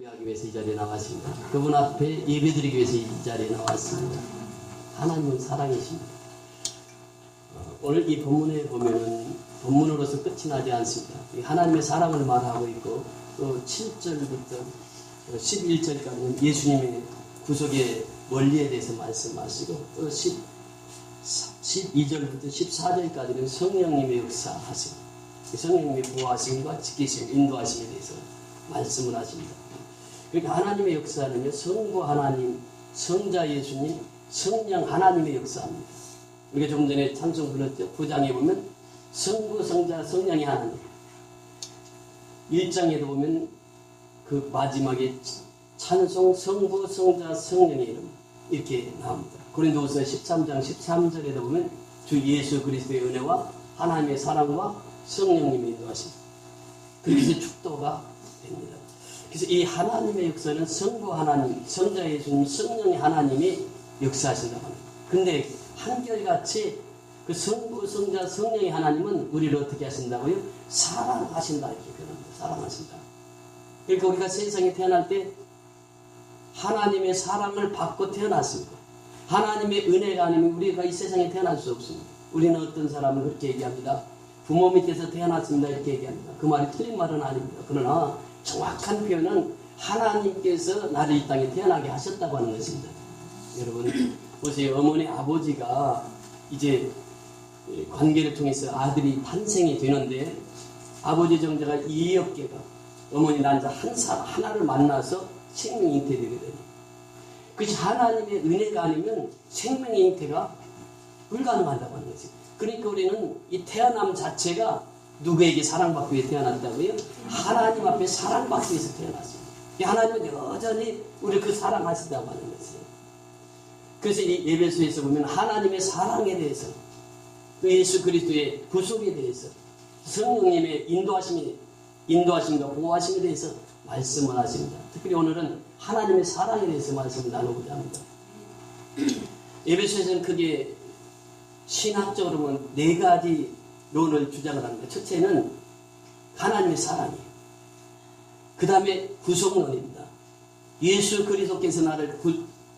예배하기 위해서 이 자리에 나왔습니다. 그분 앞에 예배드리기 위해서 이 자리에 나왔습니다. 하나님은 사랑이십니다. 오늘 이 본문에 보면은 본문으로서 끝이 나지 않습니다. 하나님의 사랑을 말하고 있고 또 7절부터 11절까지는 예수님의 구속의 원리에 대해서 말씀하시고 또 12절부터 14절까지는 성령님의 역사하심, 성령님의 보호하심과 지키심, 인도하심에 대해서 말씀을 하십니다. 그러니까 하나님의 역사는요, 성부 하나님, 성자 예수님, 성령 하나님의 역사입니다. 우리가 조금 전에 찬송 불렀죠. 9장에 보면 성부, 성자, 성령이 하나님. 1장에도 보면 그 마지막에 찬송, 성부, 성자, 성령의 이름 이렇게 나옵니다. 고린도후서 13장 13절에도 보면 주 예수 그리스도의 은혜와 하나님의 사랑과 성령님의 인도하심, 그래서 축도가 됩니다. 그래서 이 하나님의 역사는 성부 하나님, 성자 예수님, 성령의 하나님이 역사하신다고 합니다. 근데 한결같이 그 성부, 성자, 성령의 하나님은 우리를 어떻게 하신다고요? 사랑하신다 이렇게 표현합니다. 사랑하신다. 그러니까 우리가 세상에 태어날 때 하나님의 사랑을 받고 태어났습니다. 하나님의 은혜가 아니면 우리가 이 세상에 태어날 수 없습니다. 우리는 어떤 사람은 그렇게 얘기합니다. 부모 밑에서 태어났습니다 이렇게 얘기합니다. 그 말이 틀린 말은 아닙니다. 그러나 정확한 표현은 하나님께서 나를 이 땅에 태어나게 하셨다고 하는 것입니다. 여러분 보세요. 어머니 아버지가 이제 관계를 통해서 아들이 탄생이 되는데 아버지 정자가 이의없게가 어머니 난자 하나를 만나서 생명 잉태되게 되니 그것이 하나님의 은혜가 아니면 생명 잉태가 불가능하다고 하는 거지. 그러니까 우리는 이 태어남 자체가 누구에게 사랑받기 위해 태어났다고요? 하나님 앞에 사랑받기 위해서 태어났습니다. 하나님은 여전히 우리를 그 사랑하신다고 하는 것이에요. 그래서 이 에베소에서 보면 하나님의 사랑에 대해서 또 예수 그리스도의 구속에 대해서 성령님의 인도하심과 보호하심에 대해서 말씀을 하십니다. 특별히 오늘은 하나님의 사랑에 대해서 말씀을 나누고자 합니다. 에베소에서는 크게 신학적으로 보면 네 가지論을 주장을 합니다. 첫째는 하나님의 사랑이에요. 그 다음에 구속론입니다. 예수 그리스도께서 나를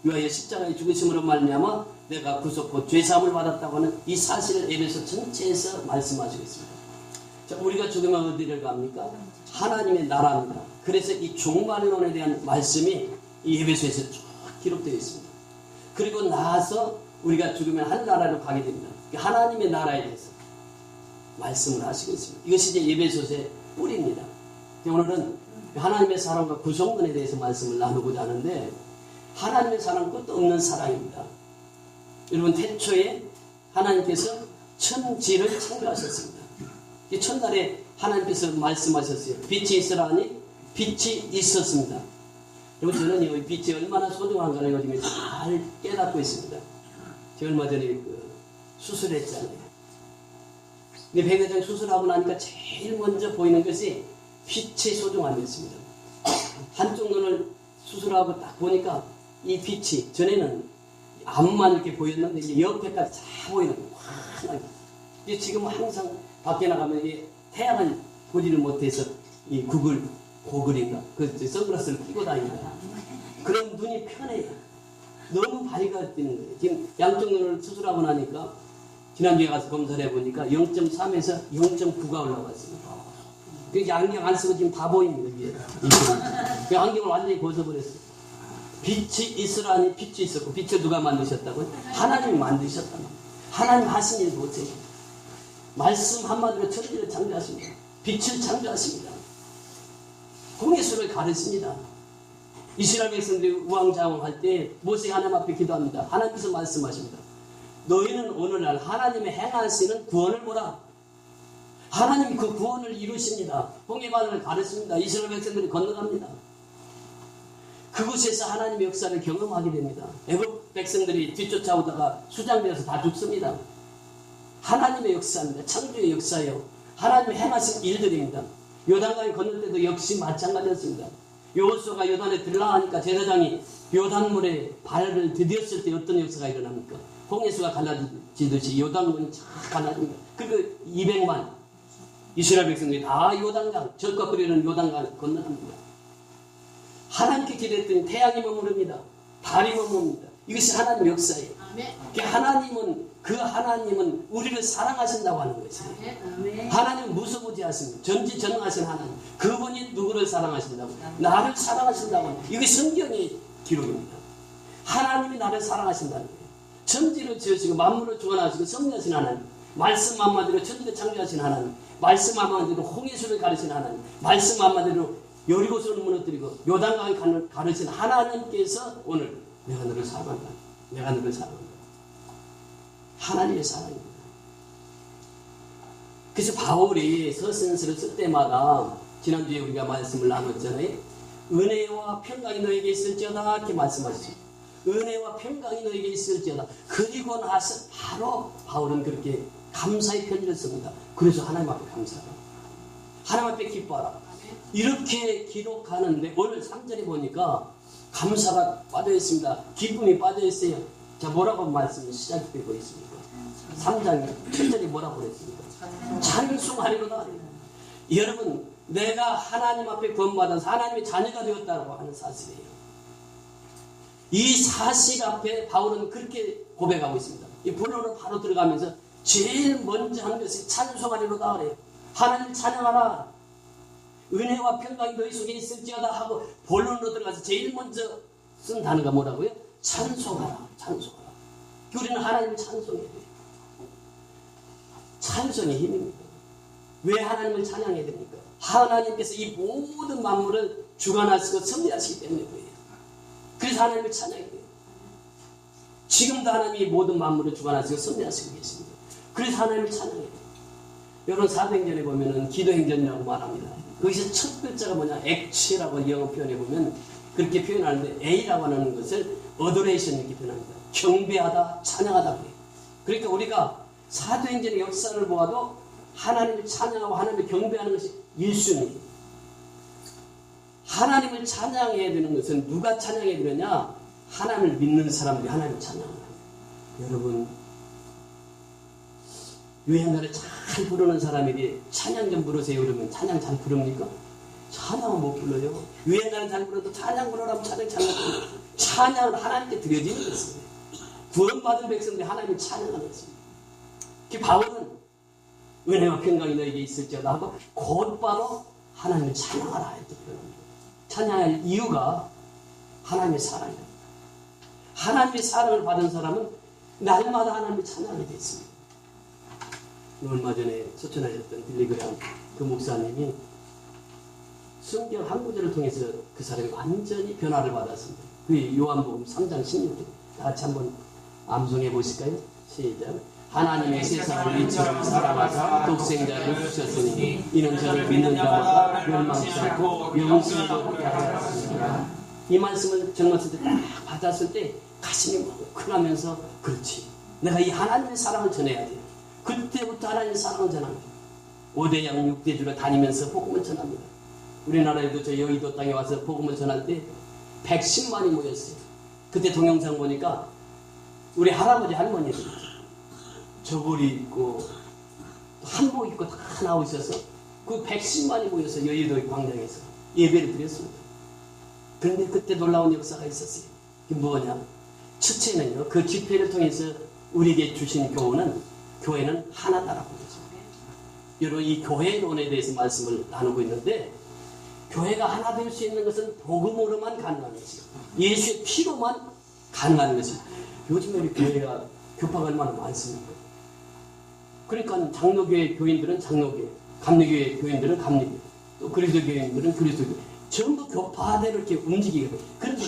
위하여 십자가에 죽으심으로 말미암아 내가 구속고 죄사함을 받았다고 하는 이 사실을 에베소 전체에서 말씀하시고 있습니다. 자, 우리가 죽으면 어디를 갑니까? 하나님의 나라입니다. 그래서 이 종말론에 대한 말씀이 이 에베소에서 쭉 기록되어 있습니다. 그리고 나서 우리가 죽으면 하늘나라로 가게 됩니다. 하나님의 나라에 대해서 말씀을 하시고 있습니다. 이것이 이제 에베소서의 뿌리입니다. 오늘은 하나님의 사랑과 구속론에 대해서 말씀을 나누고자 하는데 하나님의 사랑은 끝도 없는 사랑입니다. 여러분 태초에 하나님께서 천지를 창조하셨습니다. 첫날에 하나님께서 말씀하셨어요. 빛이 있으라 하니 빛이 있었습니다. 여러분 저는 이 빛이 얼마나 소중한가를 요즘에 잘 깨닫고 있습니다. 제가 얼마 전에 수술했잖아요. 근데 백내장 수술하고 나니까 제일 먼저 보이는 것이 빛의 소중함이었습니다. 한쪽 눈을 수술하고 딱 보니까 이 빛이 전에는 앞만 이렇게 보였는데 이제 옆에까지 다 보이는 거예요. 환하게. 지금 항상 밖에 나가면 이 태양을 보지를 못해서 이 고글인가 그 선글라스를 끼고 다닙니다. 그럼 눈이 편해요. 너무 밝아지는 거예요. 지금 양쪽 눈을 수술하고 나니까 지난주에 가서 검사를 해보니까 0.3에서 0.9가 올라갔습니다. 그 안경 안 쓰고 지금 다 보입니다. 위에. 그 안경을 완전히 벗어버렸어요. 빛이 있으라니 빛이 있었고 빛을 누가 만드셨다고요? 하나님이 만드셨다. 하나님 하신 일 보세요. 말씀 한마디로 천지를 창조하십니다. 빛을 창조하십니다. 홍해수를 가르칩니다. 이스라엘 백성들이 우왕좌왕할 때 모세가 하나님 앞에 기도합니다. 하나님께서 말씀하십니다. 너희는 오늘날 하나님의 행하시는 구원을 보라. 하나님이 그 구원을 이루십니다. 홍해바다를 가르칩니다. 이스라엘 백성들이 건너갑니다. 그곳에서 하나님의 역사를 경험하게 됩니다. 애굽 백성들이 뒤쫓아오다가 수장되어서 다 죽습니다. 하나님의 역사입니다. 창조의 역사예요. 하나님의 행하신 일들입니다. 요단강을 건널 때도 역시 마찬가지였습니다. 여호수아가 요단에 들어가니까 제사장이 요단물에 발을 디뎠을 때 어떤 역사가 일어납니까? 홍해수가 갈라지듯이 요단문이 쫙 갈라집니다. 그리고 200만 이스라엘 백성들이 다 요단강, 적과 끓이는 요단강을 건너갑니다. 하나님께 기도했더니 태양이 머무릅니다. 달이 머무릅니다. 이것이 하나님의 역사예요. 하나님은 우리를 사랑하신다고 하는 것이에요. 하나님은 무소부지하십니다. 전지전능하신 하나님. 그분이 누구를 사랑하신다고? 나를 사랑하신다고 하는 이게 성경의 기록입니다. 하나님이 나를 사랑하신다는 거예요. 천지를 지으시고 만물을 주관하시고 섭리하신 하나님. 말씀 한마디로 천지를 창조하신 하나님. 말씀 한마디로 홍해수를 가르친 하나님. 말씀 한마디로 여리고성을 무너뜨리고 요단강을 가르친 하나님께서 오늘 내가 너를 사랑한다. 내가 너를 사랑한다. 하나님의 사랑입니다. 그래서 바울이 서신서를 쓸 때마다 지난주에 우리가 말씀을 나눴잖아요. 은혜와 평강이 너에게 있을지어다 이렇게 말씀하시죠. 은혜와 평강이 너에게 있을지어다. 그리고 나서 바로 바울은 그렇게 감사의 편지를 씁니다. 그래서 하나님 앞에 감사하라. 하나님 앞에 기뻐하라. 이렇게 기록하는데 오늘 3절에 보니까 감사가 빠져있습니다. 기쁨이 빠져있어요. 자, 뭐라고 말씀이 시작되고 있습니까? 3장 7절에 뭐라고 그랬습니까? 찬송하리로다. 여러분, 내가 하나님 앞에 구원받아서 하나님의 자녀가 되었다고 하는 사실이에요. 이 사실 앞에 바울은 그렇게 고백하고 있습니다. 이 본론으로 바로 들어가면서 제일 먼저 하는 것이 찬송하리로다 그래요. 하나님 찬양하라. 은혜와 평강이 너희 속에 있을지어다 하고 본론으로 들어가서 제일 먼저 쓴 단어가 뭐라고요? 찬송하라. 찬송하라. 우리는 하나님을 찬송해야 돼요. 찬송의 힘입니다. 왜 하나님을 찬양해야 됩니까? 하나님께서 이 모든 만물을 주관하시고 섭리하시기 때문에 그래요. 그래서 하나님을 찬양해야 돼요. 지금도 하나님이 모든 만물을 주관하시고 섭리하시고 계십니다. 그래서 하나님을 찬양해야 돼요. 여러분 사도행전에 보면은 기도행전이라고 말합니다. 거기서 첫 글자가 뭐냐? 액치라고 영어 표현해 보면 그렇게 표현하는데 A라고 하는 것을 adoration 이렇게 표현합니다. 경배하다, 찬양하다 그래요. 그러니까 우리가 사도행전의 역사를 보아도 하나님을 찬양하고 하나님을 경배하는 것이 1순위. 하나님을 찬양해야 되는 것은 누가 찬양해야 되느냐? 하나님을 믿는 사람들이 하나님을 찬양합니다. 여러분 유행가를 잘 부르는 사람에게 찬양 좀 부르세요 그러면 찬양 잘 부릅니까? 찬양은 못 불러요. 유행가는 잘 불러도 찬양 부르라면 찬양 잘 불러요. 찬양은 하나님께 드려지는 것입니다. 구원받은 백성들이 하나님을 찬양하는 것입니다. 그 바울은 은혜와 평강이 너에게 있을지어다 하고 곧바로 하나님을 찬양하라 이렇게 표현합니다. 찬양할 이유가 하나님의 사랑입니다. 하나님의 사랑을 받은 사람은 날마다 하나님을 찬양하게 되어 있습니다. 얼마 전에 소천하셨던 빌리그람 그 목사님이 성경 한 구절을 통해서 그 사람이 완전히 변화를 받았습니다. 그게 요한복음 3장 16절. 다 같이 한번 암송해 보실까요? 시작. 하나님의 세상을 이처럼 사랑하사 독생자를 주셨으니 이는 저를 믿는 자마다 멸망치 않고 영생을 얻게 하셨습니다. 이 말씀을 정말 딱 받았을 때 가슴이 뭉클하면서 그렇지. 내가 이 하나님의 사랑을 전해야 돼요. 그때부터 하나님의 사랑을 전합니다. 5대양 6대주로 다니면서 복음을 전합니다. 우리나라에도 저 여의도 땅에 와서 복음을 전할 때 110만이 모였어요. 그때 동영상 보니까 우리 할아버지 할머니들 저고리 입고 한복 입고 다 나오셔서 그 110만이 모여서 여의도 광장에서 예배를 드렸습니다. 그런데 그때 놀라운 역사가 있었어요. 그게 뭐냐? 첫째는요, 그 집회를 통해서 우리에게 주신 교회는 하나다라고 그러죠. 여러분 이 교회론에 대해서 말씀을 나누고 있는데 교회가 하나 될 수 있는 것은 복음으로만 가능한 것이고 예수의 피로만 가능한 것입니다. 요즘 우리 교회가 교파가 얼마나 많습니까? 그러니까 장로교회 교인들은 장로교회, 감리교회 교인들은 감리교회, 또 그리스도 교인들은 그리스도교회 전부 교파대로 이렇게 움직이게 돼요. 그런데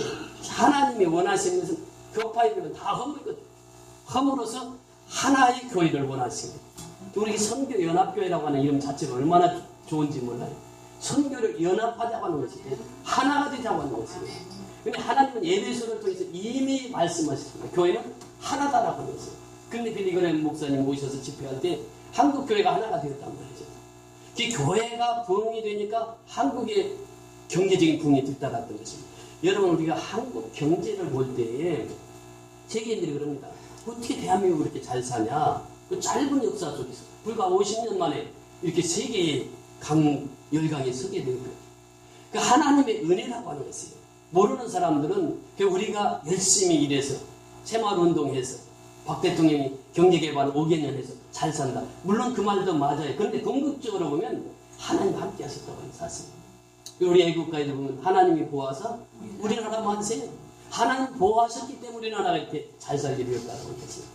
하나님이 원하시는 것은 교파이면 다 허물어서 하나의 교회를 원하십니다. 우리 선교연합교회라고 하는 이름 자체가 얼마나 좋은지 몰라요. 선교를 연합하자고 하는 것이고 하나가 되자고 하는 것이에요. 근데 하나님은 예배소를 통해서 이미 말씀하셨습니다. 교회는 하나다라고 하는 것이에요. 근데 빌리그램 목사님 모셔서 집회할 때 한국 교회가 하나가 되었단 말이죠. 그 교회가 부흥이 되니까 한국의 경제적인 부흥이 뒤따랐던 것입니다. 여러분 우리가 한국 경제를 볼 때에 세계인들이 그럽니다. 어떻게 대한민국이 그렇게 잘 사냐? 그 짧은 역사 속에서 불과 50년 만에 이렇게 세계의 열강에 서게 된 거예요. 그 하나님의 은혜라고 하는 것이에요. 모르는 사람들은 우리가 열심히 일해서 새마을운동해서 박 대통령이 경제개발 5개년 해서 잘 산다. 물론 그 말도 맞아요. 그런데 궁극적으로 보면 하나님 함께 하셨다고 해요. 사실 우리 애국가에도 보면 하나님이 보호하사 우리나라 만세. 하나님 보호하셨기 때문에 우리나라가 이렇게 잘 살게 되었다고 했어요.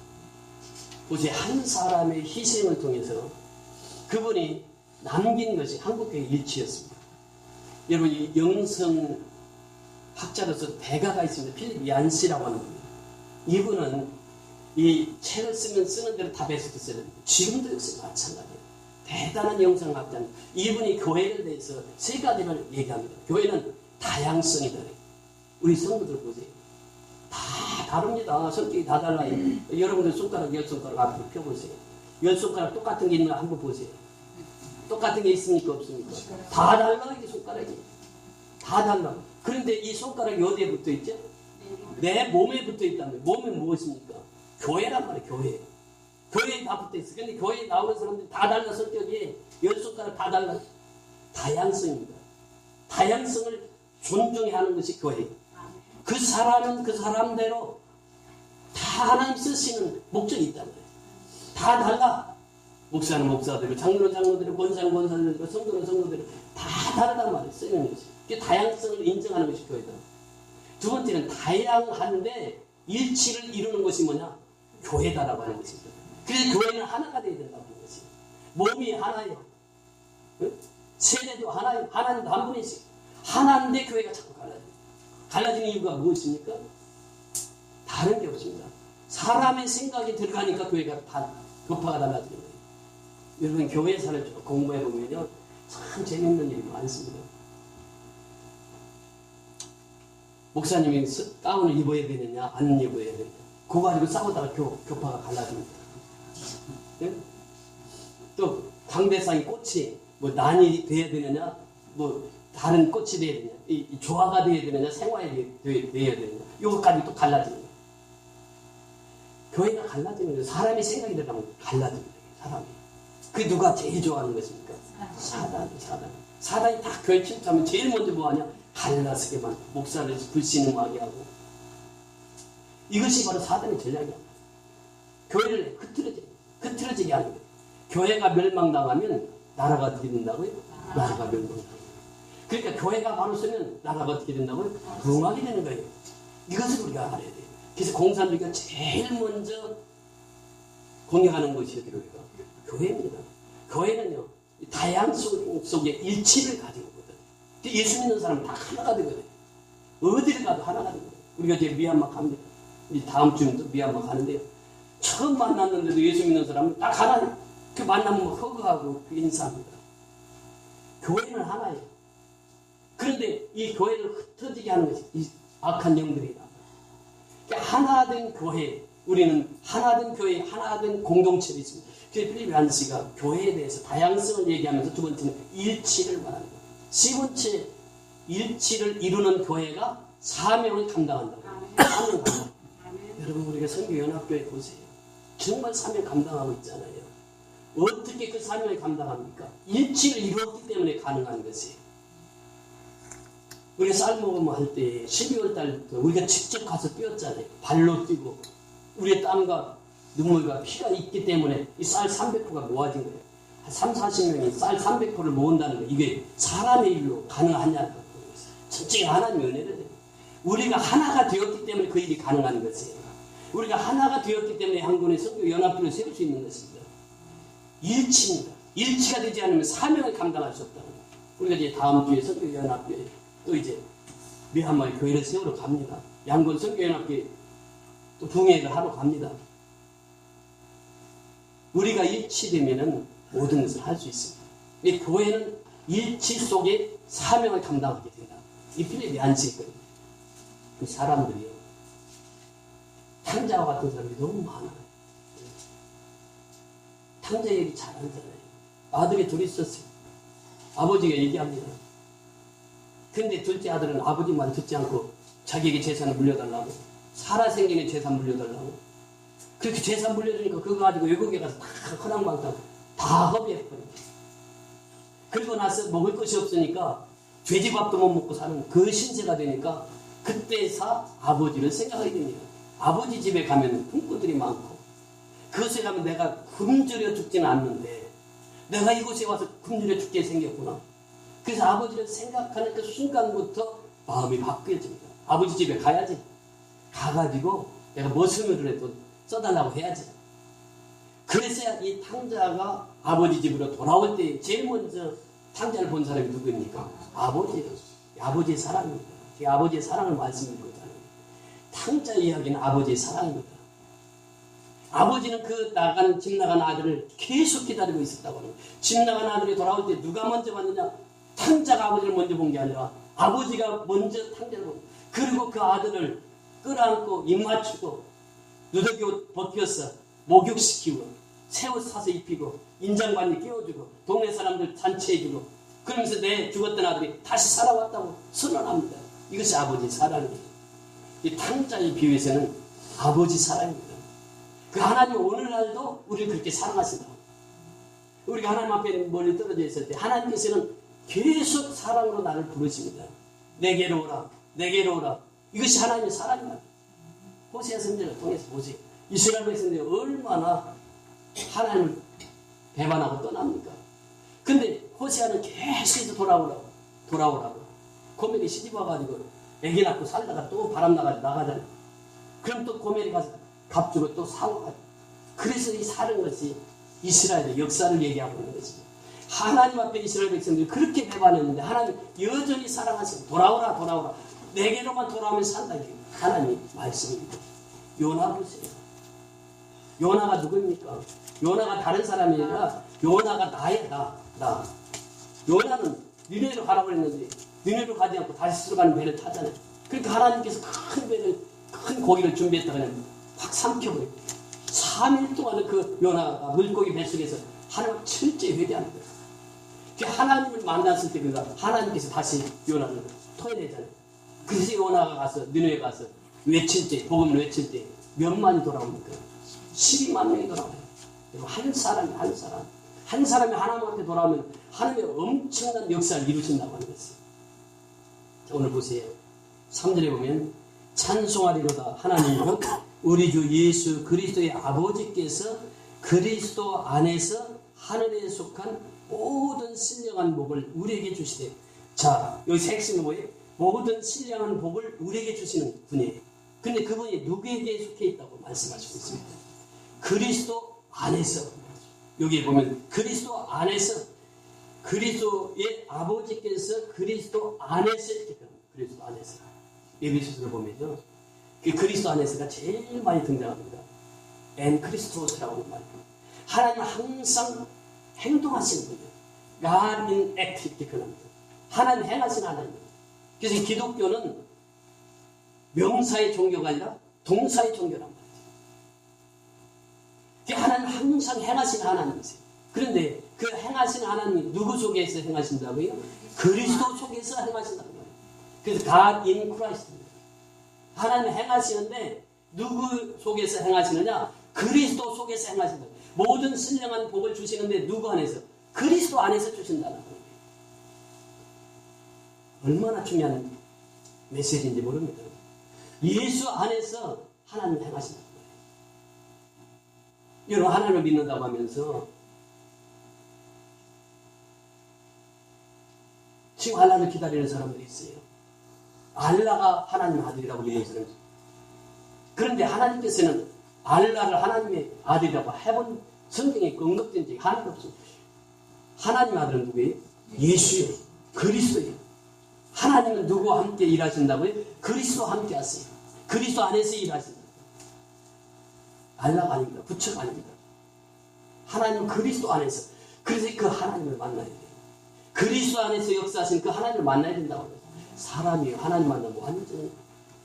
보세요. 한 사람의 희생을 통해서 그분이 남긴 것이 한국교회 일치였습니다. 여러분, 이 영성 학자로서 대가가 있습니다. 필립 얀시라고 하는 분입니다. 이분은 이 책을 쓰는 대로 다 베스트셀러. 지금도 역시 마찬가지예요. 대단한 영성학자입니다. 이분이 교회에 대해서 세 가지를 얘기합니다. 교회는 다양성이다. 우리 성도들 보세요. 다 다릅니다. 성격이 다 달라요. 여러분들 손가락 10손가락 앞으로 펴보세요. 10손가락 똑같은 게 있나 한번 보세요. 똑같은 게 있습니까? 없습니까? 다 달라. 이게 손가락이. 다 달라. 그런데 이 손가락이 어디에 붙어 있죠? 내 몸에 붙어 있다면 몸은 무엇입니까? 교회란 말이에요. 교회. 교회에 다 붙어 있어. 근데 교회에 나오는 사람들이 다 달라. 성격이 10손가락 다 달라. 다양성입니다. 다양성을 존중해야 하는 것이 교회. 그 사람은 그 사람대로 다 하나님 쓰시는 목적이 있단 말이에요. 다 달라. 목사는 목사대로, 장로는 장로대로, 권사는 권사대로, 성도는 성도대로 다 다르단 말이에요. 쓰는 것이. 그게 다양성을 인정하는 것이 교회다. 두 번째는 다양한데 일치를 이루는 것이 뭐냐? 교회다라고 하는 것입니다. 그래서 교회는 하나가 되어야 된다고 하는 것이에요. 몸이 하나예요. 세례도 하나예요. 하나님도 한 분이지. 하나인데 교회가 자꾸 갈라져요. 갈라지는 이유가 무엇입니까? 다른 게 없습니다. 사람의 생각이 들어가니까 교회가 다 교파가 달라지는 거예요. 여러분, 교회사를 쭉 공부해 보면요, 참 재밌는 일이 많습니다. 목사님이 가운을 입어야 되느냐, 안 입어야 되느냐, 그거 가지고 싸우다가 교파가 갈라집니다. 네? 또 강대상이 꽃이 뭐 난이 돼야 되느냐, 뭐 다른 꽃이 돼야 되느냐, 이 조화가 돼야 되느냐, 생화에 돼야 되느냐, 이것까지 또 갈라지는 거예요. 교회가 갈라지는 거예요. 사람이 생각이 들어가면 갈라지는 거예요. 사람이. 그게 누가 제일 좋아하는 것입니까? 사단. 사단이 다 교회 침투하면 제일 먼저 뭐하냐? 갈라서게만 목사를 불신음하게 하고. 이것이 바로 사단의 전략이야. 교회를 흐트러지게 하는 거예요. 교회가 멸망당하면 나라가 어떻게 된다고요? 나라가 멸망당해요. 그러니까 교회가 바로 서면 나라가 어떻게 된다고요? 부흥하게 되는 거예요. 이것을 우리가 알아야 돼요. 그래서 공산주의가 제일 먼저 공격하는 것이 교회가 교회입니다. 교회는요, 다양성 속에 일치를 가지고 있거든. 예수 믿는 사람은 다 하나가 되거든요. 어디를 가도 하나가 되거든요. 우리가 이제 미얀마 갑니다. 이제 다음 주는 또 미얀마 가는데요. 처음 만났는데도 예수 믿는 사람은 딱 하나예요. 그 만나면 허그하고 인사합니다. 교회는 하나예요. 그런데 이 교회를 흩어지게 하는 것이 이 악한 영들이다. 그러니까 하나된 교회, 우리는 하나된 교회, 하나된 공동체가 있습니다. 필립 얀시가 교회에 대해서 다양성을 얘기하면서 두 번째는 일치를 말하는 거예요. 세 번째, 일치를 이루는 교회가 사명을 감당한다고. 사명 감당. 여러분, 우리가 선교연합교회 보세요. 정말 사명 감당하고 있잖아요. 어떻게 그 사명을 감당합니까? 일치를 이루었기 때문에 가능한 것이에요. 우리가 쌀 모금 할 때 12월 달부터 우리가 직접 가서 뛰었잖아요. 발로 뛰고 우리의 땀과 눈물과 피가 있기 때문에 이 쌀 300포가 모아진 거예요. 한 3, 40명이 쌀 300포를 모은다는 거, 이게 사람의 일로 가능하냐고. 전적인 하나님의 은혜를 해요. 우리가 하나가 되었기 때문에 그 일이 가능한 것이에요. 우리가 하나가 되었기 때문에 한군의 선교 연합교를 세울 수 있는 것입니다. 일치입니다. 일치가 되지 않으면 사명을 감당할 수 없다는 거예요. 우리가 이제 다음 주에 선교 연합교회 또 이제 미얀마의 교회를 세우러 갑니다. 양곤 선교 연합교회 또 붕회를 하러 갑니다. 우리가 일치되면은 모든 것을 할 수 있습니다. 이 교회는 일치 속에 사명을 감당하게 된다. 이 필립이 얀시거든요. 그 사람들이요. 탕자와 같은 사람이 너무 많아요. 탕자 얘기 잘 하잖아요. 아들이 둘이 있었어요. 아버지가 얘기합니다. 근데 둘째 아들은 아버지 말 듣지 않고 자기에게 재산을 물려달라고, 살아생전에 재산 물려달라고. 그렇게 재산 물려주니까 그거 가지고 외국에 가서 다 허랑방탕 다 허비해버려요. 그리고 나서 먹을 것이 없으니까 돼지밥도 못 먹고 사는 그 신세가 되니까 그때서 아버지를 생각하게 됩니다. 아버지 집에 가면 품꾼들이 많고 그곳에 가면 내가 굶주려 죽지는 않는데 내가 이곳에 와서 굶주려 죽게 생겼구나. 그래서 아버지를 생각하는 그 순간부터 마음이 바뀌어집니다. 아버지 집에 가야지. 가가지고 내가 무엇을 해도 써달라고 해야지. 그래서야 이 탕자가 아버지 집으로 돌아올 때 제일 먼저 탕자를 본 사람이 누구입니까? 아버지예요. 아버지의 사랑입니다. 제가 아버지의 사랑을 말씀드리고 있잖아요. 탕자 이야기는 아버지의 사랑입니다. 아버지는 집 나간 아들을 계속 기다리고 있었다고 합니다. 집 나간 아들이 돌아올 때 누가 먼저 봤느냐? 탕자가 아버지를 먼저 본 게 아니라 아버지가 먼저 탕자를 보고 그리고 그 아들을 끌어안고 입 맞추고 누더기 옷 벗겨서 목욕시키고 새 옷 사서 입히고 인장반이 끼워주고 동네 사람들 잔치해주고 그러면서 내 죽었던 아들이 다시 살아왔다고 선언합니다. 이것이 아버지의 사랑이에요. 이 탕자의 비유에서는 아버지 사랑입니다. 그 하나님 오늘날도 우리를 그렇게 사랑하신다. 우리가 하나님 앞에 멀리 떨어져 있을 때 하나님께서는 계속 사랑으로 나를 부르십니다. 내게로 오라, 내게로 오라. 이것이 하나님의 사랑입니다. 호세아 선지자를 통해서 보세요. 이스라엘 백성들이 얼마나 하나님을 배반하고 떠납니까? 근데 호세아는 계속해서 돌아오라고. 고멜이 시집 와가지고 애기 낳고 살다가 또 바람 나가잖아요. 그럼 또 고멜이 가서 밥 주고 또 사와가지고. 그래서 이 사는 것이 이스라엘의 역사를 얘기하고 있는 것이죠. 하나님 앞에 이스라엘 백성들이 그렇게 배반했는데 하나님 여전히 사랑하시고 돌아오라. 내게로만 돌아오면 산다. 이게 하나님 말씀입니다. 요나 보세요. 요나가 누구입니까? 요나가 다른 사람이 아니라 요나가 나야. 나. 요나는 니네로 가라고 했는데 니네로 가지 않고 다시 들어가는 배를 타잖아요. 그러니까 하나님께서 큰 고기를 준비했다가 그냥 확 삼켜버려요. 3일 동안은 그 요나가 물고기 뱃속에서 하나님 철저히 회개하는 거예요. 하나님을 만났을 때 하나님께서 다시 요나를 토해내잖아요. 그래서 요나가 가서 니네에 가서 외칠 때 복음을 외칠 때 몇만이 돌아옵니까? 12만 명이 돌아와요. 한 사람이 하나님 앞에 돌아오면 하나님의 엄청난 역사를 이루신다고 하는 것이에요. 자, 오늘 보세요. 3절에 보면 찬송하리로다 하나님은 우리 주 예수 그리스도의 아버지께서 그리스도 안에서 하늘에 속한 모든 신령한 복을 우리에게 주시되. 자, 여기서 핵심은 뭐예요? 모든 신령한 복을 우리에게 주시는 분이에요. 근데 그분이 누구에게 속해 있다고 말씀하시고 있습니다. 그리스도 안에서. 여기에 보면 그리스도 안에서 그리스도의 아버지께서 그리스도 안에서 이렇게 그리스도 안에서. 에베소서를 보면요. 그 그리스도 안에서가 제일 많이 등장합니다. 엔 크리스토스라고 말합니다. 하나님 항상 행동하시는 분이에요. God in act 이렇게 표현합니다. 하나님 행하신 하나님. 그래서 기독교는 명사의 종교가 아니라 동사의 종교란 말이에요. 하나님 항상 행하신 하나님이세요. 그런데 그 행하신 하나님이 누구 속에서 행하신다고요? 그리스도 속에서 행하신다고 말이에요. 그래서 God in Christ입니다. 하나님 행하시는데 누구 속에서 행하시느냐? 그리스도 속에서 행하신다. 모든 신령한 복을 주시는데 누구 안에서? 그리스도 안에서 주신다는 거예요. 얼마나 중요한 메시지인지 모릅니다. 예수 안에서 하나님 행하신다는 거예요. 여러분 하나님을 믿는다고 하면서 지금 알라를 기다리는 사람들이 있어요. 알라가 하나님 아들이라고 믿는 사람이 있어요. 그런데 하나님께서는 알라를 하나님의 아들이라고 해본 성경에 언급된 적이 하나도 없습니다. 하나님 아들은 누구예요? 예수예요. 그리스도예요. 하나님은 누구와 함께 일하신다고요? 그리스도와 함께 하세요. 그리스도 안에서 일하신다. 알라가 아닙니다. 부처가 아닙니다. 하나님은 그리스도 안에서. 그래서 그 하나님을 만나야 돼요. 그리스도 안에서 역사하신 그 하나님을 만나야 된다고 해요. 사람이 하나님 만나면 완전히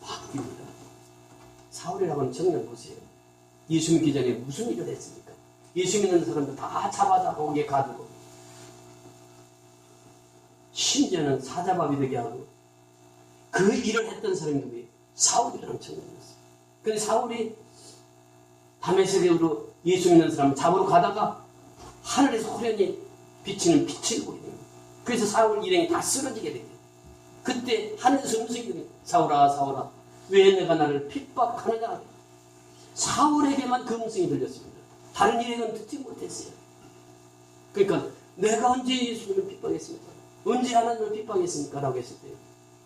바뀝니다. 사울이라고 하는 청년 보세요. 예수 믿기 전에 무슨 일을 했습니까? 예수 믿는 사람들 다 잡아오게 가두고 심지어는 사자밥이 되게 하고 그 일을 했던 사람이 누구예요? 사울이라는 청년이었어요. 그런데 사울이 다메섹으로 예수 믿는 사람을 잡으러 가다가 하늘에서 호련히 비치는 빛을 보게 됩니다. 그래서 사울 일행이 다 쓰러지게 됩니다. 그때 하늘에서 음성이 사울아 사울아 왜 내가 나를 핍박하느냐. 사울에게만 그 음성이 들렸습니다. 다른 이에게는 듣지 못했어요. 그러니까 내가 언제 예수님을 핍박했습니까? 언제 하나님을 핍박했습니까? 라고 했을 때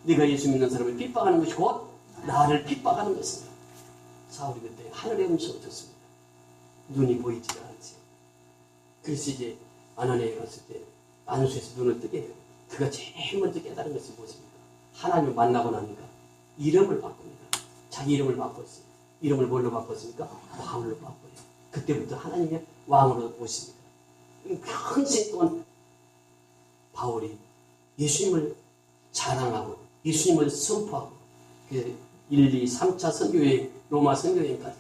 네가 예수 믿는 사람을 핍박하는 것이 곧 나를 핍박하는 것입니다. 사울이 그때 하늘의 음성을 듣습니다. 눈이 보이지 않았어요. 그래서 이제 아나니아에 갔을 때 안수에서 눈을 뜨게 돼요. 그가 제일 먼저 깨달은 것이 무엇입니까? 하나님을 만나고 나니까 이름을 바꿉니다. 자기 이름을 바꿨어요. 이름을 뭘로 바꿨습니까? 바울로 바꿔요. 그때부터 하나님의 왕으로 오십니다. 평생 동안 바울이 예수님을 자랑하고 예수님을 선포하고 1, 2, 3차 선교여행, 로마 선교여행까지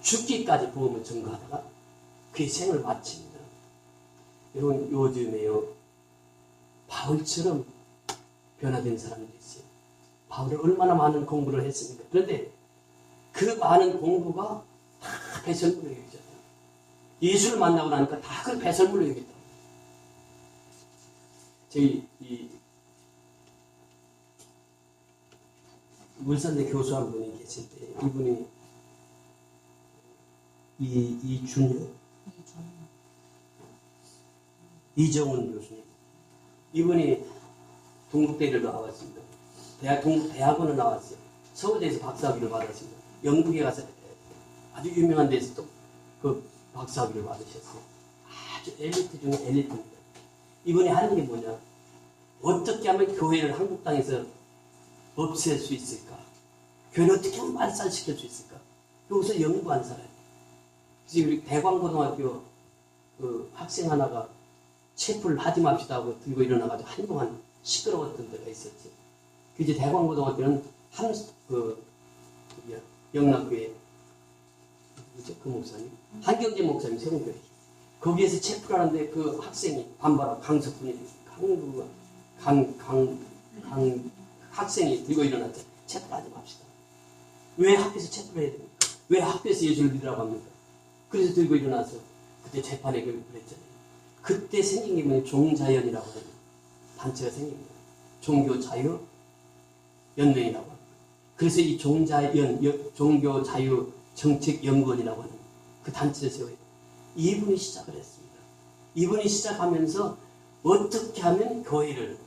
죽기까지 복음을 전가하다가 그의 생을 마칩니다. 여러분 요즘에요 바울처럼 변화된 사람들이 있어요. 바울이 얼마나 많은 공부를 했습니까? 그런데 그 많은 공부가 다 배설물로 여기잖아요. 예수를 만나고 나니까 다 그걸 배설물로 여기다. 저희 이 물산대 교수 한 분이 계실 때 이분이 이정훈 교수님, 이분이 동국대를 나왔습니다. 동국대학원을 나왔어요. 서울대에서 박사학위를 받았습니다. 영국에 가서 아주 유명한 데서 또 그 박사학위를 받으셨어요. 아주 엘리트 중에 엘리트입니다. 이분이 하는 게 뭐냐? 어떻게 하면 교회를 한국 땅에서 없앨 수 있을까? 교회를 어떻게 하면 말살시킬 수 있을까? 여기서 연구한 사람이에요. 그래서 우리 대광고등학교 그 학생 하나가 체풀 하지 맙시다 하고 들고 일어나가지고 한동안 시끄러웠던 데가 있었지. 그 이제 대광고등학교는 영락교회 그 목사님 한경재 목사님 세운교회 거기에서 체풀 하는데 그 학생이 반발하고 강석훈이 학생이 들고 일어났죠. 체풀하지 맙시다. 왜 학교에서 체풀을 해야 됩니까? 왜 학교에서 예수를 믿으라고 합니까? 그래서 들고 일어나서 그때 재판에 그랬잖아요. 그때 생긴 게 뭐냐? 종자연이라고 하는 단체가 생깁니다. 종교자유연맹이라고 합니다. 그래서 이 종교자유정책연구원이라고 하는 그 단체를 세워요. 이분이 시작을 했습니다. 이분이 시작하면서 어떻게 하면 교회를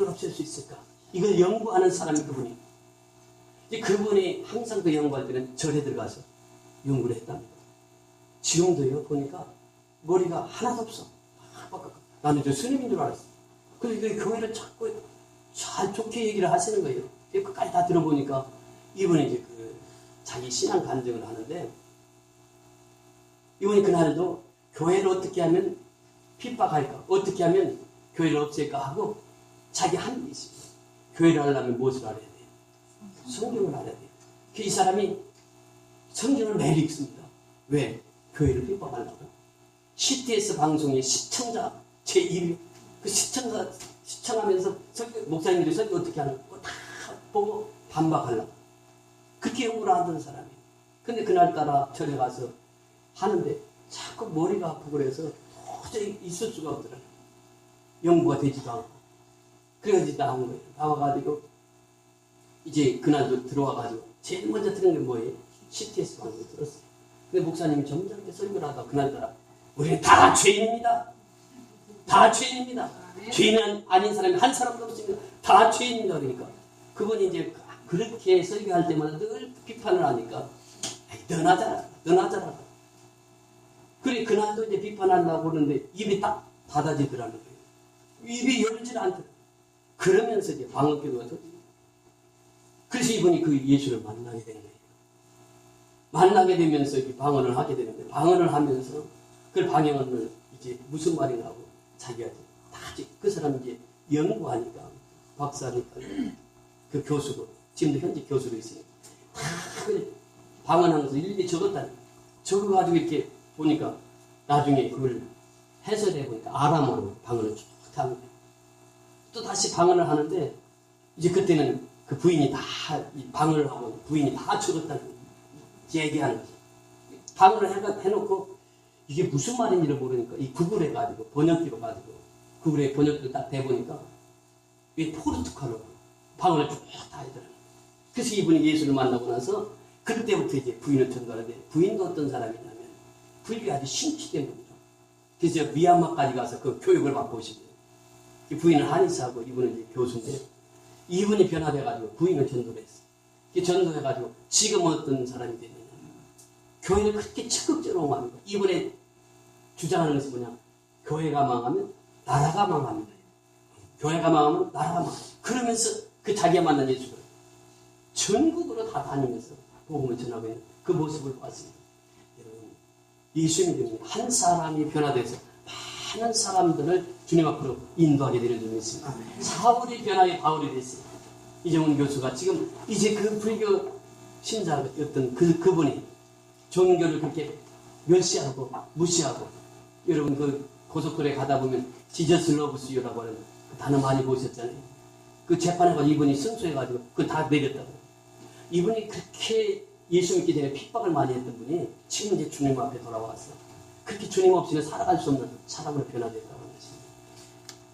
없앨 수 있을까? 이걸 연구하는 사람이 그분이. 이제 그분이 항상 그 연구할 때는 절에 들어가서 연구를 했답니다. 지금도요, 보니까 머리가 하나도 없어. 나는 저 스님인 줄 알았어. 그래서 그 교회를 자꾸 잘 좋게 얘기를 하시는 거예요. 끝까지 다 들어보니까 이분이 이제 자기 신앙 간증을 하는데 이분이 그날도 교회를 어떻게 하면 핍박할까? 어떻게 하면 교회를 없앨까 하고 자기 한이 있습니다. 교회를 하려면 무엇을 알아야 돼요? 성경을 알아야 돼요. 이 사람이 성경을 매일 읽습니다. 왜? 교회를 핍박하려고. CTS 방송의 시청자 제1위 그 시청하면서 목사님들이 설교 어떻게 하는 거 다 보고 반박하려고. 그렇게 연구를 하던 사람이. 근데 그날따라 절에 가서 하는데 자꾸 머리가 아프고 그래서 도저히 있을 수가 없더라고요. 연구가 되지도 않고. 그래가지고 나온 거예요. 나와가지고 이제 그날도 들어와가지고 제일 먼저 들은 게 뭐예요? CTS 방송 들었어요. 근데 목사님이 점점 설교를 하다가 그날따라 우리는 다 죄인입니다. 다 죄인입니다. 죄인 아닌 사람이 한 사람도 없습니다. 다 죄인입니다. 그러니까 그분이 이제 그렇게 설교할 때마다 늘 비판을 하니까 떠나자라. 그래 그날도 이제 비판하려고 그러는데 입이 딱 닫아지더라는 거예요. 입이 열질 않더라고요. 그러면서 이제 방언기도가 터집니다. 그래서 이분이 그 예수를 만나게 된 거예요. 만나게 되면서 방언을 하게 되는데 방언을 하면서 그 방언을 이제 무슨 말인가 하고 자기가 다 그 사람 이제 연구하니까 박사니까 그 교수로 지금도 현재 교수로 있으니까 다 그걸 방언하면서 일일이 적었다니 적어가지고 이렇게 보니까 나중에 그걸 해설해 보니까 아람어로 방언을 쭉 합니다. 또 다시 방언을 하는데 이제 그때는 그 부인이 다 방언을 하고 부인이 다 적었다는 얘기하는 거죠. 방언을 해놓고 이게 무슨 말인지를 모르니까 이 구글에 가지고 번역기로 가지고 구글에 번역기를 딱 대보니까 이 포르투갈로 방언을 쭉 다 하더라고요. 그래서 이분이 예수를 만나고 나서 그때부터 이제 부인을 전도하는데, 부인도 어떤 사람이냐면 불교에 아주 심취된 분이죠. 그래서 미얀마까지 가서 그 교육을 받고 오시고요. 부인은 한의사고 이분은 이제 교수인데, 이분이 변화돼가지고 부인을 전도를 했어요. 전도해가지고 지금 어떤 사람이 되느냐, 교회를 그렇게 적극적으로 응합니다. 이번에 주장하는 것이 뭐냐, 교회가 망하면 나라가 망합니다. 교회가 망하면 나라가 망합니다. 그러면서 그 자기가 만난 예수를 전국으로 다 다니면서 복음을 전하고 있는 그 모습을 봤습니다. 여러분, 예수님이 한 사람이 변화돼서 많은 사람들을 주님 앞으로 인도하게 되는 점이 있습니다. 사울이 변화해 바울이 됐어요. 이정훈 교수가 지금 이제 그 불교 신자였던 그분이 종교를 그렇게 멸시하고 무시하고, 여러분 그 고속도로에 가다 보면 지저스 러브스 유라고 하는 그 단어 많이 보셨잖아요. 그 재판에가지고 이분이 승소해가지고 그거 다 내렸다고. 이분이 그렇게 예수 믿기 전에 핍박을 많이 했던 분이 지금 이제 주님 앞에 돌아와서 그렇게 주님 없이는 살아갈 수 없는 사람으로 변화됐다고 하는 것입니다.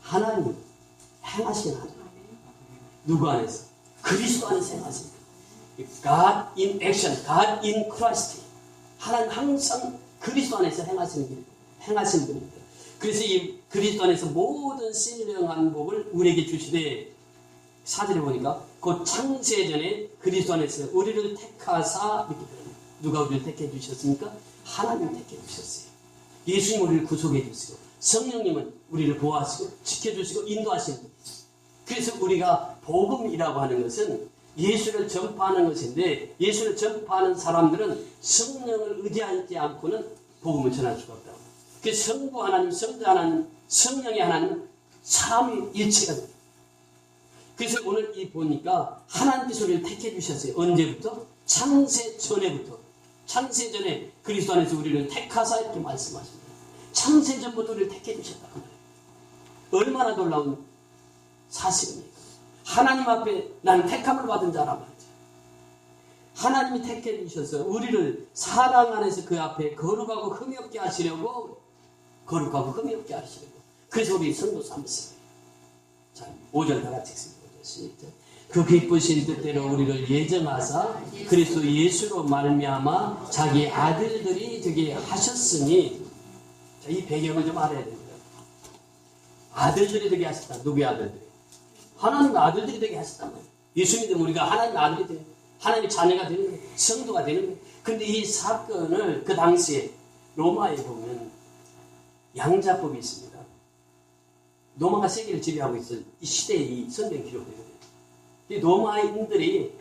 하나님 행하신 하나님, 누구 안에서? 그리스도 안에서 행하십니다. God in action, God in Christ. 하나님 항상 그리스도 안에서 행하시는 분입니다. 그래서 이 그리스도 안에서 모든 신령한 복을 우리에게 주시되, 4절에 보니까 그 창세전에 그리스도 안에서 우리를 택하사, 이렇게 표현합니다. 누가 우리를 택해 주셨습니까? 하나님 택해 주셨어요. 예수님 우리를 구속해 주시고, 성령님은 우리를 보호하시고 지켜주시고 인도하시는 분이죠. 그래서 우리가 복음이라고 하는 것은 예수를 전파하는 것인데, 예수를 전파하는 사람들은 성령을 의지하지 않고는 복음을 전할 수가 없다고. 그 성부 하나님, 성자 하나님, 성령의 하나님, 삼위일체가 됩니다. 그래서 오늘 이 보니까 하나님께서 우리를 택해 주셨어요. 언제부터? 창세 전에부터. 창세 전에 그리스도 안에서 우리를 택하사 이렇게 말씀하십니다. 창세 전부터 우리를 택해 주셨다. 얼마나 놀라운 사실입니까? 하나님 앞에 나는 택함을 받은 자라 말이죠. 하나님이 택해 주셔서 우리를 사랑 안에서 그 앞에 거룩하고 흠이 없게 하시려고, 거룩하고 흠이 없게 하시려고. 그래서 우리 성도 삼으세요. 자, 5절 다 같이 읽습니다. 시작. 그 기쁘신 뜻대로 우리를 예정하사 그리스도 예수로 말미암아 자기 아들들이 되게 하셨으니, 자, 이 배경을 좀 알아야 됩니다. 아들들이 되게 하셨다. 누구의 아들들이? 하나님의 아들들이 되게 하셨단 말이에요. 예수 믿으면 우리가 하나님의 아들이 되는, 하나님의 자녀가 되는 거예요. 성도가 되는 거예요. 근데 이 사건을 그 당시에 로마에 보면 양자법이 있습니다. 로마가 세계를 지배하고 있을 이 시대에 이 성경 기록되거든요. 이 로마인들이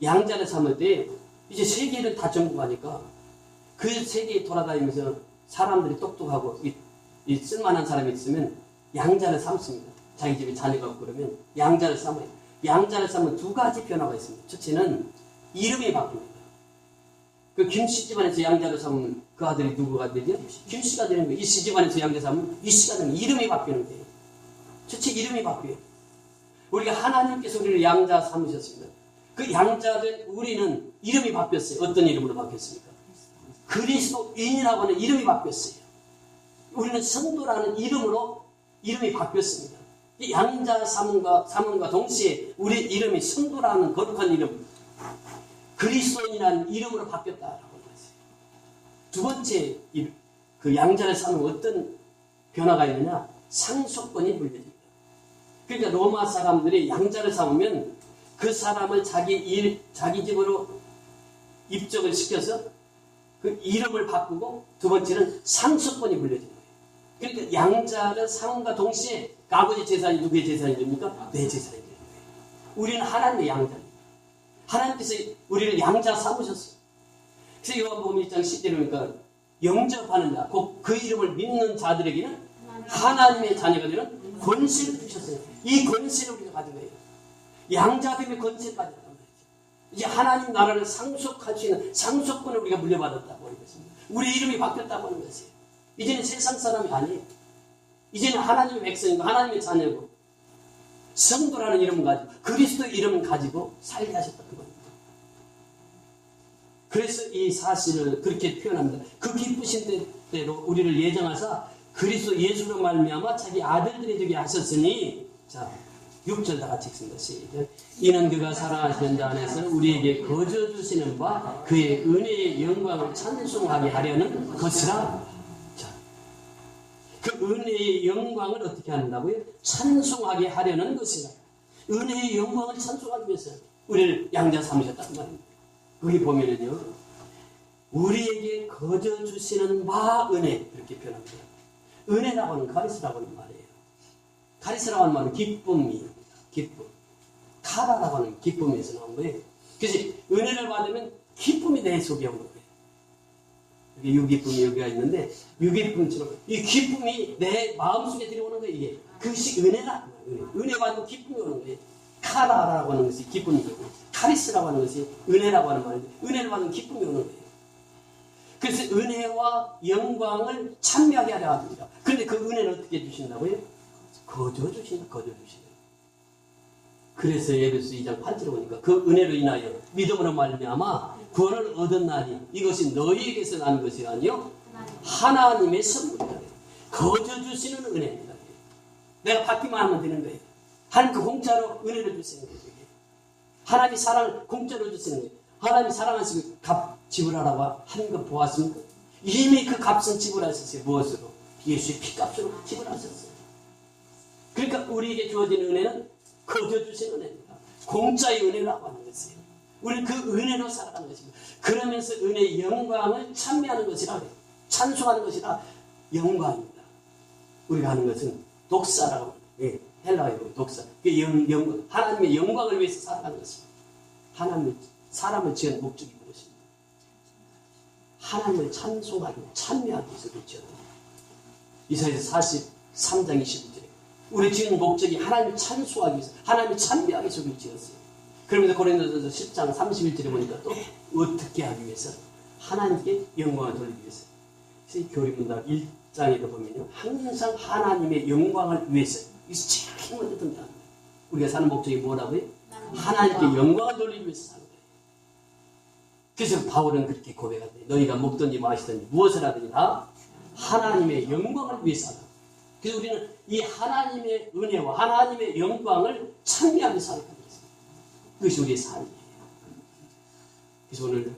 양자를 삼을 때 이제 세계를 다 정복하니까 그 세계에 돌아다니면서 사람들이 똑똑하고 이 쓸만한 사람이 있으면 양자를 삼습니다. 자기 집에 자녀가 없고 그러면 양자를 삼아요. 양자를 삼으면 두 가지 변화가 있습니다. 첫째는 이름이 바뀝니다. 그 김씨 집안에서 양자를 삼으면 그 아들이 누구가 되죠? 김씨가 되는 거예요. 이씨 집안에서 양자 삼으면 이씨가 되는 거예요. 이름이 바뀌는 거예요. 첫째 이름이 바뀌어요. 우리가 하나님께서 우리를 양자 삼으셨습니다. 그 양자된 우리는 이름이 바뀌었어요. 어떤 이름으로 바뀌었습니까? 그리스도인이라고 하는 이름이 바뀌었어요. 우리는 성도라는 이름으로 이름이 바뀌었습니다. 이 양자 삼음과 동시에 우리 이름이 성도라는 거룩한 이름, 그리스도인이라는 이름으로 바뀌었다라고 했어요. 두 번째, 그 양자를 삼으면 어떤 변화가 있느냐? 상속권이 물려집니다. 그러니까 로마 사람들이 양자를 삼으면 그 사람을 자기 집으로 입적을 시켜서 그 이름을 바꾸고, 두 번째는 상속권이 물려지는 거예요. 그러니까 양자를 삼음과 동시에 아버지 재산이 누구의 재산이 됩니까? 내 재산이 되는 거예요. 우리는 하나님의 양자입니다. 하나님께서 우리를 양자 삼으셨어요. 그래서 요한복음 1장 10절에 보니까 영접하는 자, 곧 그 이름을 믿는 자들에게는 하나님의 자녀가 되는 권세를 주셨어요. 이 권세를 우리가 가진 거예요. 양자됨의 권세까지 가진 거예요. 이제 하나님 나라를 상속할 수 있는 상속권을 우리가 물려받았다고 하는 것입니다. 우리 이름이 바뀌었다고 하는 것이에요. 이제는 세상 사람이 아니에요. 이제는 하나님의 백성이고 하나님의 자녀고 성도라는 이름을 가지고 그리스도의 이름을 가지고 살게 하셨다는 겁니다. 그래서 이 사실을 그렇게 표현합니다. 그 기쁘신 때로 우리를 예정하사 그리스도 예수로 말미암아 자기 아들들이 되게 하셨으니, 자, 6절 다 같이 읽습니다. 시작. 이는 그가 사랑하시는 자 안에서 우리에게 거저 주시는 바 그의 은혜의 영광을 찬송하게 하려는 것이라. 자, 그 은혜의 영광을 어떻게 한다고요? 찬송하게 하려는 것이라. 은혜의 영광을 찬송하기 위해서 우리를 양자 삼으셨단 말입니다. 거기 보면은요, 우리에게 거저 주시는 바 은혜, 이렇게 표현합니다. 은혜라고 하는 카리스라고 하는 말이에요. 카리스라고 하는 말은 기쁨입니다. 기쁨. 카라라고 하는 기쁨에서 나온 거예요. 그래서 은혜를 받으면 기쁨이 내 속에 오는 거예요. 여기 유기쁨이 여기가 있는데, 유기쁨처럼 이 기쁨이 내 마음속에 들어오는 거예요. 이게 그것이 은혜라는 거예요. 은혜 받으면 기쁨이 오는 거예요. 카라라고 하는 것이 기쁨이고, 카리스라고 하는 것이 은혜라고 하는 말인데, 은혜를 받으면 기쁨이 오는 거예요. 그래서 은혜와 영광을 찬미하게 하려 합니다. 그런데 그 은혜는 어떻게 주신다고요? 거저 주신다, 거저 주신다. 그래서 에베소 2장 8절에 보니까 그 은혜로 인하여 믿음으로 말미암아 구원을 얻었나니 이것이 너희에게서 난 것이 아니요 하나님의 선물이다. 거저 주시는 은혜입니다. 내가 받기만 하면 되는 거예요. 하나님 그 공짜로 은혜를 주시는 거예요. 하나님이 사랑을 공짜로 주시는 거예요. 하나님이 사랑하시고 값 지불하라고 하는 거 보았습니까? 이미 그 값은 지불하셨어요. 무엇으로? 예수의 피값으로 지불하셨어요. 그러니까 우리에게 주어진 은혜는 거저 주신 은혜입니다. 공짜의 은혜라고 하는 것이에요. 우리는 그 은혜로 살아가는 것입니다. 그러면서 은혜의 영광을 찬미하는 것이라, 찬송하는 것이라 영광입니다. 우리가 하는 것은 독사라고 합니다. 헬라어로 독사. 하나님의 영광을 위해서 살아가는 것입니다. 하나님의 사람을 지은 목적이 무엇입니까? 하나님을 찬송하기, 찬미하기 위해서 지었다. 이사야서 43장 21절에 우리 지은 목적이 하나님을 찬송하기 위해서, 하나님을 찬미하기 위해서 지었어요. 그러면서 고린도전서 10장 31절에 보니까 또 어떻게 하기 위해서? 하나님께 영광을 돌리기 위해서. 그래서 이 교리문답 1장에도 보면요, 항상 하나님의 영광을 위해서, 이것이 제일 먼저 등장합니다. 우리가 사는 목적이 뭐라고요? 하나님께 영광을 돌리기 위해서 사는 거예요. 그래서 바울은 그렇게 고백한대. 너희가 먹든지 마시든지 무엇을 하든지 다 하나님의 영광을 위해서 하라. 그래서 우리는 이 하나님의 은혜와 하나님의 영광을 찬미하며 살아가는 것입니다. 그것이 우리의 삶이에요. 그래서 오늘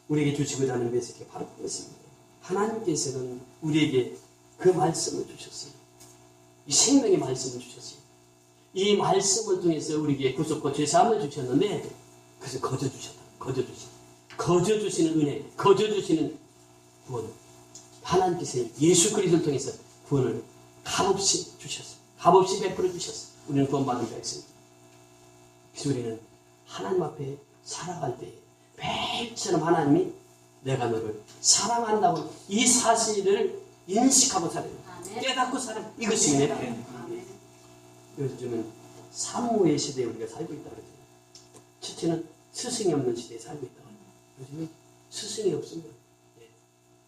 우리에게 주시고자 하는 메시지가 바로 그것입니다. 하나님께서는 우리에게 그 말씀을 주셨어요. 이 생명의 말씀을 주셨어요. 이 말씀을 통해서 우리에게 구속과 죄사함을 주셨는데, 그래서 거저 주셨다. 거저 주시는 은혜, 거저 주시는 구원. 하나님께서 예수 그리스도를 통해서 구원을 값없이 주셨어요. 값없이 베풀어 주셨어요. 우리는 구원받은 백성입니다. 그래서 우리는 하나님 앞에 살아갈 때 매일처럼 하나님이 내가 너를 사랑한다고 이 사실을 인식하고 살아요. 깨닫고 살아요. 이것이 은혜다. 요즘은 산모의 시대에 우리가 살고 있다고 그러죠. 첫째는 스승이 없는 시대에 살고 있다고 합니다. 요즘은 스승이 없습니다.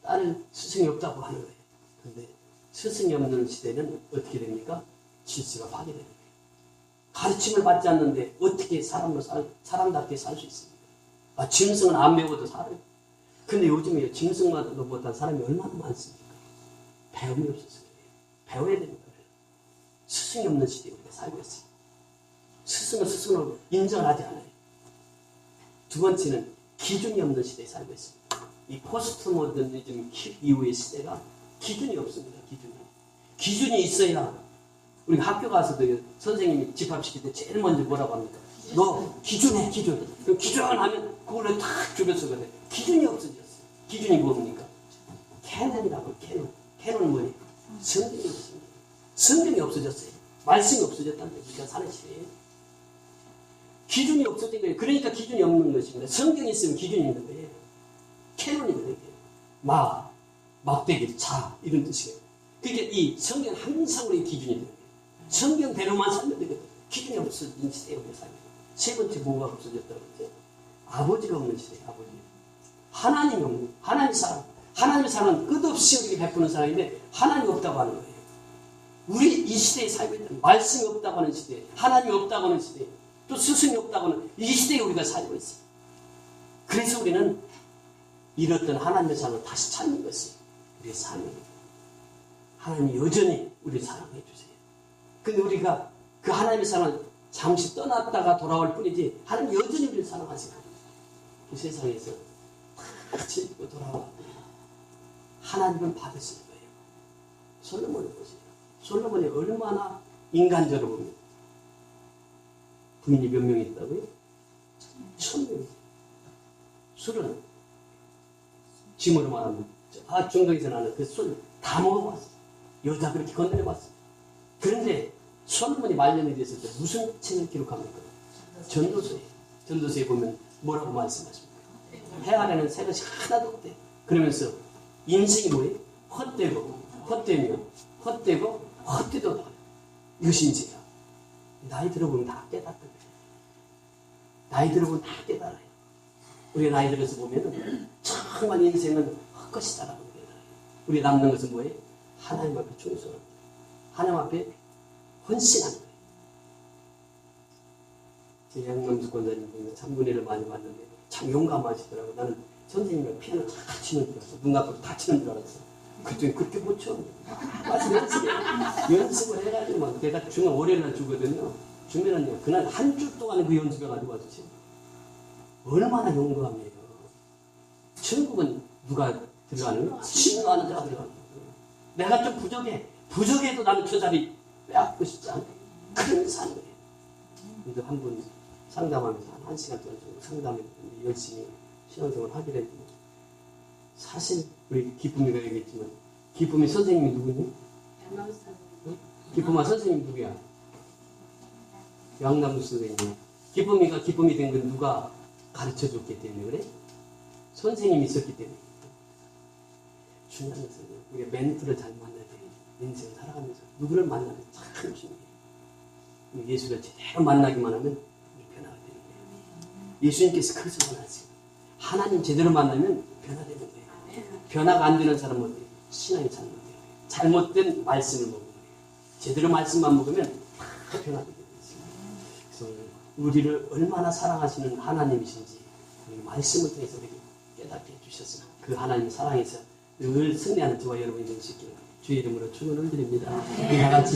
딸은 스승이 없다고 하는 거예요. 그런데 스승이 없는 시대는 어떻게 됩니까? 질서가 파괴되는 거예요. 가르침을 받지 않는데 어떻게 사람답게 살 수 있습니까? 짐승은 안 배워도 살아요. 근데 요즘에 짐승마다 못한 사람이 얼마나 많습니까? 배움이 없어서 그래요. 배워야 되는 거예요. 스승이 없는 시대에 우리가 살고 있어요. 스승은 스승으로 인정하지 않아요. 두 번째는 기준이 없는 시대에 살고 있습니다. 이 포스트 모더니즘 이후의 시대가 기준이 없습니다. 기준이 있어야, 우리가 학교 가서도 선생님이 집합시킬 때 제일 먼저 뭐라고 합니까? 너 기준해, 기준. 그럼 기준을 하면 그걸로 탁 줄여서 그래. 기준이 없어졌어요. 기준이 뭡니까? 캐논이라고. 캐논은 뭐예요? 성경이 없습니다. 성경이 없어졌어요. 말씀이 없어졌다는 거예요. 우리가 사는 시대에. 기준이 없어진 거예요. 그러니까 기준이 없는 것입니다. 성경이 있으면 기준이 있는 거예요. 캐논이거든요. 막대기, 자, 이런 뜻이에요. 그러니까 이 성경은 항상 우리의 기준이 되는 거예요. 성경대로만 살면 되거든요. 기준이 없어진 시대에 우리가 살고 있어요. 세 번째 뭐가 없어졌다고 그러죠? 아버지가 없는 시대예요. 아버지. 하나님이 없는, 하나님의 사랑. 하나님의 사랑은 끝없이 우리에게 베푸는 사랑인데 하나님이 없다고 하는 거예요. 우리 이 시대에 살고 있는, 말씀이 없다고 하는 시대, 하나님이 없다고 하는 시대, 또 스승이 없다고 하는 이 시대에 우리가 살고 있어요. 그래서 우리는 잃었던 하나님의 사랑을 다시 찾는 것이 우리의 삶입니다. 하나님이 여전히 우리를 사랑해 주세요. 근데 우리가 그 하나님의 사랑을 잠시 떠났다가 돌아올 뿐이지 하나님 여전히 우리를 사랑하시고 그 세상에서 같이 입고 돌아와 하나님은 받으실 거예요. 솔로몬을 보세요. 솔로몬이 얼마나 인간적으로 보면 부인이 몇 명 있다고요? 1000명이죠. 술은 짐으로 말하면 중동에서 나는 그 술 다 먹어봤어. 여자 그렇게 건드려봤어. 그런데 솔로몬이 말년이 됐을 때 무슨 책을 기록합니까? 전도서에. 전도서에 보면 뭐라고 말씀하십니까? 해 아래는 새 것이 하나도 없대. 그러면서 인생이 뭐예요? 헛되고 헛되며 헛되고 헛되도다. 이것이 인생이야. 나이 들어보면 다 깨닫거든. 나이 들어보면 다 깨달아요. 우리 나이 들어서 보면은 정말 인생은 헛것이다라고 깨달아요. 우리 남는 것은 뭐예요? 하나님 앞에 충성합니다. 하나님 앞에 헌신하는 거예요. 제 양명수 권사님 보면 참분회를 많이 봤는데 참 용감하시더라고요. 나는 선생님과 피아노 다 치는 줄 알았어. 눈 앞으로 다 치는 줄 알았어. 그때 그렇게 못 쳐. 마치 연습을 해가지고 막 내가 주면 월요일날 주거든요. 주면은요 그날 한 주 동안 그 연습해 가지고 와주세요. 얼마나 용감해요. 천국은 누가 들어가는 거야? 신도하는 자가 들어가는 거야. 내가 좀 부족해도 나는 저 자리 빼앗고 싶지 않아. 그런 사는 거예요. 근데 한 분 상담하면서 한 1시간 동안 상담했는데 열심히 신앙생활 하기로 했는데 사실 우리 기쁨이가 얘기했지만 기쁨이 선생님이 누구니? 기쁨아 선생님 누구야? 양남수 선생님. 기쁨이가 기쁨이 된 건 누가 가르쳐줬기 때문에 그래? 선생님이 있었기 때문에. 중요한 것은 우리가 멘토를 잘 만나야 돼. 인생 살아가면서 누구를 만나면 참 중요해요. 예수를 제대로 만나기만 하면 우리 변화가 되는 거예요. 예수님께서 그것을 원하세요. 하나님 제대로 만나면 변화되는 거예요. 변화가 안 되는 사람은 어때요? 신앙이 잘못돼요. 잘못된 말씀을 먹는 거예요. 제대로 말씀만 먹으면 다 변화되게 되어 있습니다. 그래서 우리를 얼마나 사랑하시는 하나님이신지 말씀을 통해서 우리에게 깨닫게 해주셨으나 그 하나님 사랑에서 늘 승리하는 저와 여러분이 되시기를 주의 이름으로 축원을 드립니다. 우리 다 같이